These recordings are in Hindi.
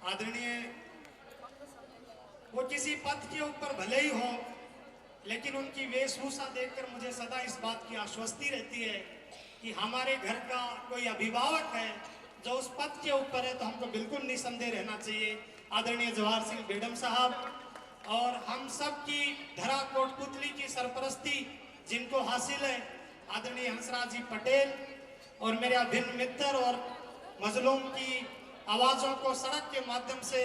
आदरणीय, वो किसी पद के ऊपर भले ही हो, लेकिन उनकी वेशभूषा देखकर मुझे सदा इस बात की आश्वस्ति रहती है कि हमारे घर का कोई अभिभावक है जो उस पद के ऊपर है, तो हमको बिल्कुल निसंदेह रहना चाहिए। आदरणीय जवाहर सिंह बेगम साहब और हम सब की धरा कोटपुतली की सरपरस्ती जिनको हासिल है, आदरणीय हंसराज जी पटेल और मेरे अभिन्न मित्र और मजलूम की आवाजों को सड़क के माध्यम से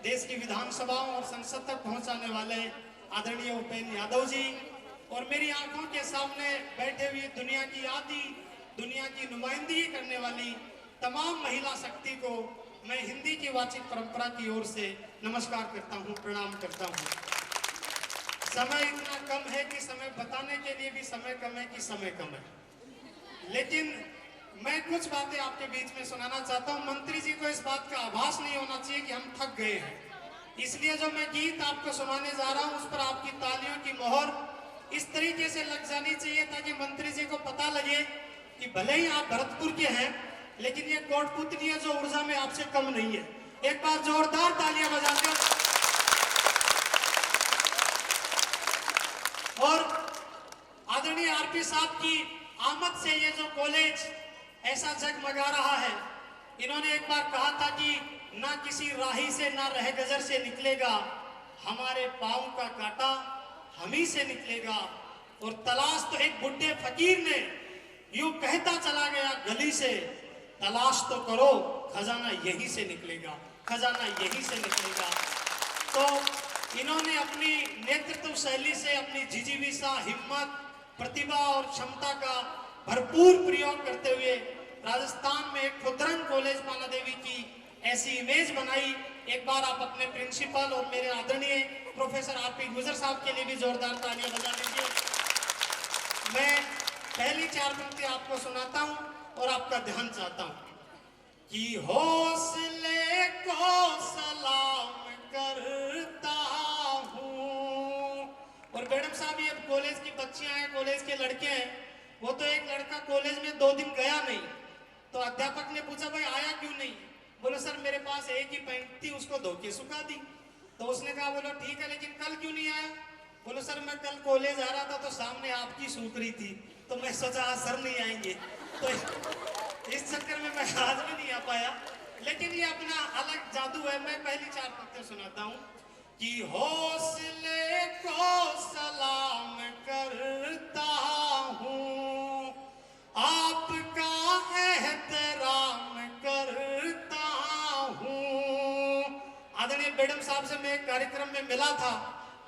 देश की विधानसभाओं और संसद तक पहुंचाने वाले आदरणीय उपेंद्र यादव जी और मेरी आंखों के सामने बैठे हुए दुनिया की आदि दुनिया की नुमाइंदगी करने वाली तमाम महिला शक्ति को मैं हिंदी की वाचिक परंपरा की ओर से नमस्कार करता हूं, प्रणाम करता हूं। समय इतना कम है कि समय बताने के लिए भी समय कम है कि समय कम है, लेकिन मैं कुछ बातें आपके बीच में सुनाना चाहता हूं। मंत्री जी को इस बात का आभास नहीं होना चाहिए कि हम थक गए हैं, इसलिए जो मैं गीत आपको सुनाने जा रहा हूं उस पर आपकी तालियों की मोहर इस तरीके से लग जानी चाहिए ताकि मंत्री जी को पता लगे कि भले ही आप भरतपुर के हैं, लेकिन ये कोटपुतलियां जो ऊर्जा में आपसे कम नहीं है। एक बार जोरदार तालियां बजाते हो। और आदरणीय आरपी साहब की आमद से ये जो कॉलेज ऐसा जगमगा रहा है, इन्होंने एक बार कहा था कि ना किसी राही से ना रह गजर से निकलेगा, हमारे पांव का कांटा हम ही से निकलेगा। और तलाश तो एक बुढ़े फकीर ने यूं कहता चला गया गली से, तलाश तो करो खजाना यहीं से निकलेगा, खजाना यहीं से निकलेगा। तो इन्होंने अपनी नेतृत्व शैली से अपनी जिजीविषा, हिम्मत, प्रतिभा और क्षमता का भरपूर प्रयोग करते हुए राजस्थान में एक खुदरंग कॉलेज माला देवी की ऐसी इमेज बनाई। एक बार आप अपने प्रिंसिपल और मेरे आदरणीय प्रोफेसर आरपी गुजर साहब के लिए भी जोरदार तालियां बजा दीजिए। मैं पहली 4 पंक्ति आपको सुनाता हूं और आपका ध्यान चाहता हूं कि हौसले को सलाम करता हूं। और मैडम साहब, ये कॉलेज की बच्चियां हैं, कॉलेज के लड़के हैं। वो तो एक लड़का कॉलेज में 2 दिन गया नहीं, तो अध्यापक ने पूछा भाई आया क्यों नहीं? बोलो सर मेरे पास एक ही पैंट थी, उसको धो के सुखा दी। तो उसने कहा बोलो ठीक है, लेकिन कल क्यों नहीं आया? बोलो सर मैं कल कॉलेज आ रहा था तो सामने आपकी सूख रही थी, तो मैं सोचा आज सर नहीं आएंगे, तो इस चक्कर में मैं आज भी नहीं आ पाया। लेकिन ये अपना अलग जादू है। मैं पहली 4 पंक्तियां सुनाता हूं कि हौसले को सलाम करता हूं, आपका एहतराम करता हूं। आदरणीय मैडम साहब से मैं एक कार्यक्रम में मिला था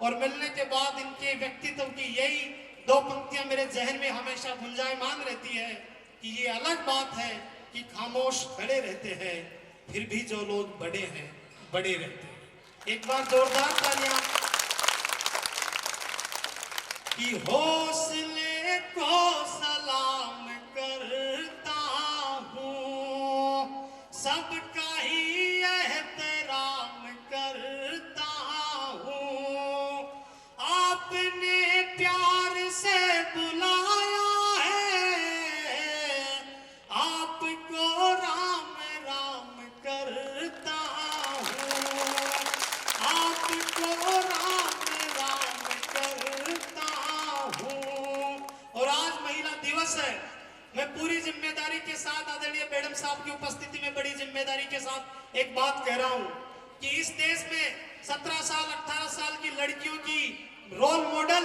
और मिलने के बाद इनके व्यक्तित्व की यही 2 पंक्तियां मेरे जहन में हमेशा गुंजायमान रहती है कि ये अलग बात है कि खामोश खड़े रहते हैं, फिर भी जो लोग बड़े हैं बड़े रहते हैं। एक बार जोरदार तालियां। कि हौसले को सलाम करता हूं, सबका ही एहतराम करता हूं, आपने प्यार से बुलाया है, आपको राम राम करता हूं, आपको राम राम करता हूं। और आज महिला दिवस है। मैं पूरी जिम्मेदारी के साथ आदरणीय मैडम साहब की उपस्थिति में बड़ी जिम्मेदारी के साथ एक बात कह रहा हूं कि इस देश में 17 साल 18 साल की लड़कियों की रोल मॉडल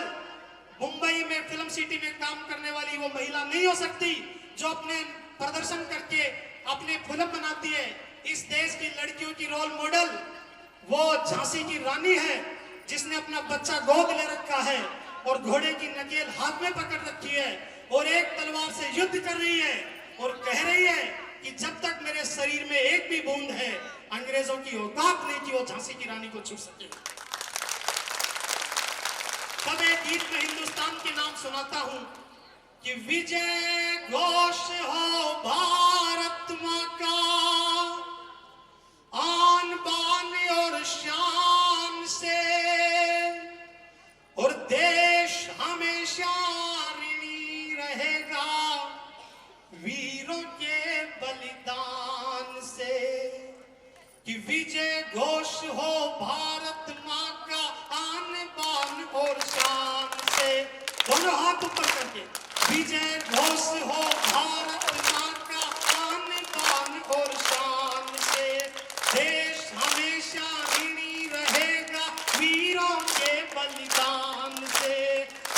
मुंबई में फिल्म सिटी में काम करने वाली वो महिला नहीं हो सकती जो अपने प्रदर्शन करके अपनी फिल्म बनाती है। इस देश की लड़कियों की रोल मॉडल वो झांसी की रानी है जिसने अपना बच्चा गोद ले रखा है और घोड़े की नकेल हाथ में पकड़ रखी है और एक तलवार से युद्ध कर रही है और कह रही है कि जब तक मेरे शरीर में एक भी बूंद है, अंग्रेजों की औकात नहीं कि वो झांसी की रानी को छू सके। तब एक गीत में हिंदुस्तान के नाम सुनाता हूं कि विजय घोष हो भारत मां का, आन बान और शान से, और देश हमेशा ऋणी रहेगा वीरों के बलिदान से। कि विजय घोष हो भारत माँ का आन बान और शान से। दोनों हाथ ऊपर करके विजय घोष हो भारत माँ का आन बान और शान से। देश हमेशा ऋणी रहेगा वीरों के बलिदान से।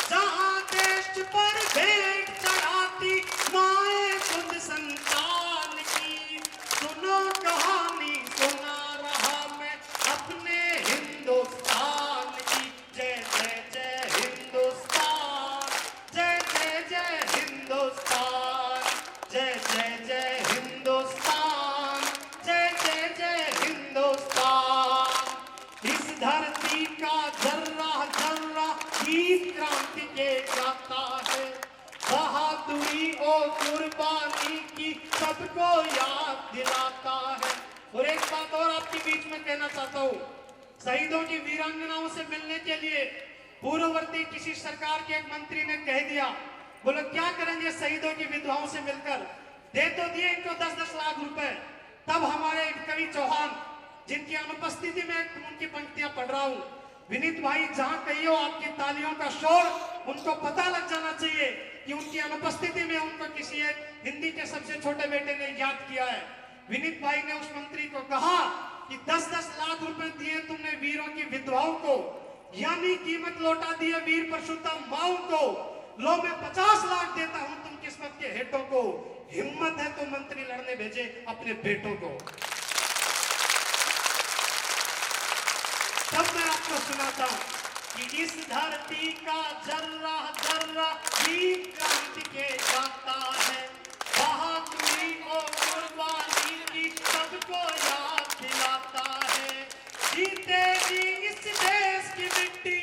जहाँ देश पर भेंट चढ़ाती माए खुद संतान की, सुनो कहानी सुना रहा मैं अपने हिंदुस्तान की। जय जय जय हिंदुस्तान, जय जय जय हिंदुस्तान, जय जय जय हिंदुस्तान, जय जय जय हिंदुस्तान। इस धरती का जर्रा जर्रा गीत क्रांति के गाता है। बहादुरी और कुर्बानी की सबको याद दिलाता है। और एक बात और आपके बीच में कहना चाहता हूँ, शहीदों की वीरांगनाओं से मिलने के लिए पूर्ववर्ती किसी सरकार के एक मंत्री ने कह दिया, बोलो क्या करेंगे शहीदों की विधवाओं से मिलकर, दे तो दिए इनको 10-10 लाख रुपए। तब हमारे कवि चौहान, जिनकी अनुपस्थिति में उनकी पंक्तियां पढ़ रहा हूं, विनीत भाई जहां कही हो आपकी तालियों का शोर, उनको पता लग जाना चाहिए कि उनकी अनुपस्थिति में उनको किसी एक हिंदी के सबसे छोटे बेटे ने याद किया है। विनीत भाई ने उस मंत्री को कहा कि 10-10 लाख रुपए दिए तुमने वीरों की विधवाओं को, यानी कीमत लौटा दिए वीर परशुराम माओ को। लो मैं 50 लाख देता हूं तुम किस्मत के हेठों को। हिम्मत है तो मंत्री लड़ने भेजे अपने बेटों को। तब मैं आपको सुनाता हूं कि इस धरती का जर्रा जर्रा गीत क्रांति के गाता है। बहादुरी और कुर्बानी की सबको याद दिलाता है। जीते जी इस देश की मिट्टी।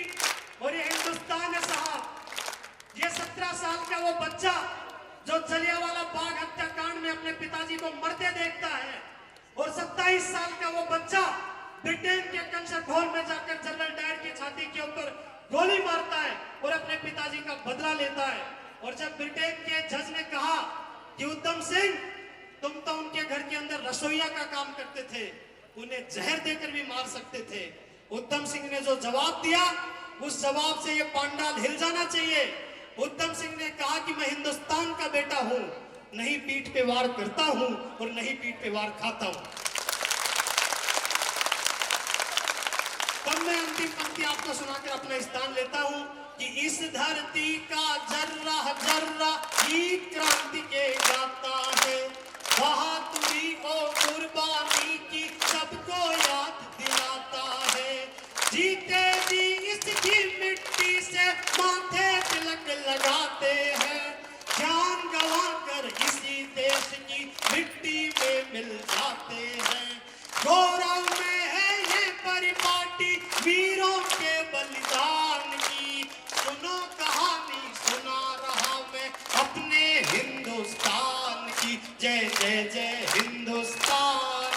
और ये हिंदुस्तान है साहब, ये 17 साल का वो बच्चा जो जलियांवाला बाग हत्याकांड में अपने पिताजी को मरते देखता है, और 27 साल का वो बच्चा ब्रिटेन के कंसर्ट हॉल में जाकर जनरल डायर की छाती के ऊपर गोली मारता है और अपने पिताजी का बदला लेता है। और जब ब्रिटेन के जज ने कहा कि उद्धम सिंह तुम तो उनके घर के अंदर रसोइया का काम करते थे, उन्हें जहर देकर भी मार सकते थे, उद्धम सिंह ने जो जवाब दिया उस जवाब से ये पांडाल हिल जाना चाहिए। उद्धम सिंह ने कहा कि मैं हिंदुस्तान का बेटा हूं, नहीं पीठ पे वार करता हूं और नहीं पीठ पे वार खाता हूं। तब मैं अंतिम पंक्ति आपको सुनाकर अपना स्थान लेता हूं कि इस धरती का जर्रा जर्रा गीत क्रांति के गाता है। बहादुरी और कुर्बानी की सबको याद दिलाता है। जीते जी इसकी मिट्टी से माथे तिलक लगाते हैं। जान गंवाकर इसी देश की मिट्टी में मिल जाते हैं। गौरव में है ये परिपाटी वीरों के बलिदान की। सुनो कहानी सुना रहा मैं अपने हिंदुस्तान की। जय जय जय हिंदुस्तान,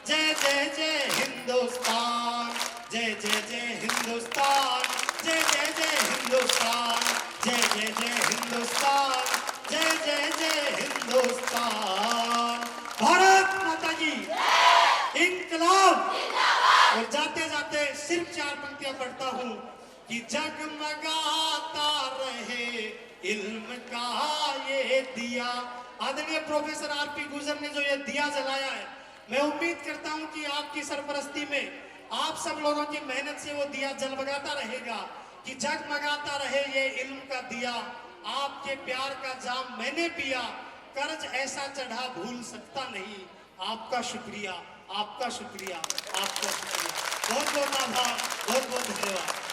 जय जय जय हिंदुस्तान, जय जय जय हिंदुस्तान, जय जय जय हिंदुस्तान, जय जय जय हिंदुस्तान, जय जय जय हिंदुस्तान। भारत माता की इंकलाब। और जाते जाते सिर्फ 4 पंक्तियां पढ़ता हूं कि जगमगाता रहे इल्म का ये दिया। आदरणीय प्रोफेसर आरपी गुर्जर ने जो ये दिया जलाया है, मैं उम्मीद करता हूं कि आपकी सरपरस्ती में आप सब लोगों की मेहनत से वो दिया जगमगाता रहेगा कि जगमगाता रहे ये इल्म का दिया। आपके प्यार का जाम मैंने पिया, कर्ज ऐसा चढ़ा भूल सकता नहीं। आपका शुक्रिया, आपका शुक्रिया, आपका शुक्रिया। बहुत बहुत आभार, बहुत बहुत धन्यवाद।